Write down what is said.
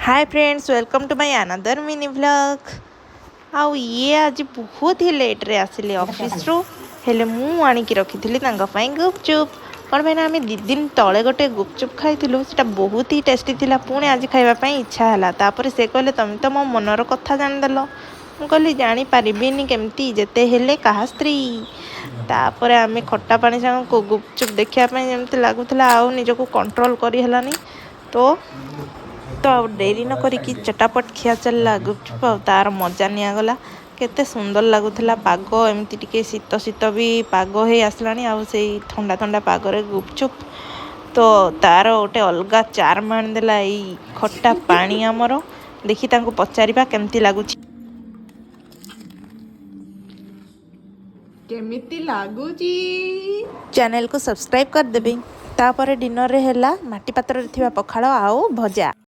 Hi friends, welcome to my another mini vlog. आउ ये आज बहुत ही लेट रे आसिले ऑफिस रो हेले मु आनी की रखी गुपचुप कौन भाई ना आम 2 दिन तले गोटे गुपचुप खाई से बहुत ही टेस्टी थिला। पुणी आज खावाई इच्छा है तापर से कहले तुम तो मो मनर कथा जानदेल। मु कहली जानीपारिनी केमती जेते हेले कहा स्त्री। तापर आम खट्टा पानी सांग को गुपचुप देखापी जमी लगुला आउ निजक कंट्रोल करी तो डेरी न करी चटापट खिया चलला गुपचुप तार मजा निगला। केते सुंदर लगुला पाग एमती टिके शीत शीत भी पाग हो आसला ठंडा ठंडा पागरे गुपचुप तो तार गोटे अलग चार्म आनीदेला। यही खट्टा पानी आमर देखी पचारिबा केमती लगुच केमिति लागुची। चैनल को सब्सक्राइब कर देबे। तापर डिनर रे हैला माटी पात्र रे थिबा पखाळ आउ भजा।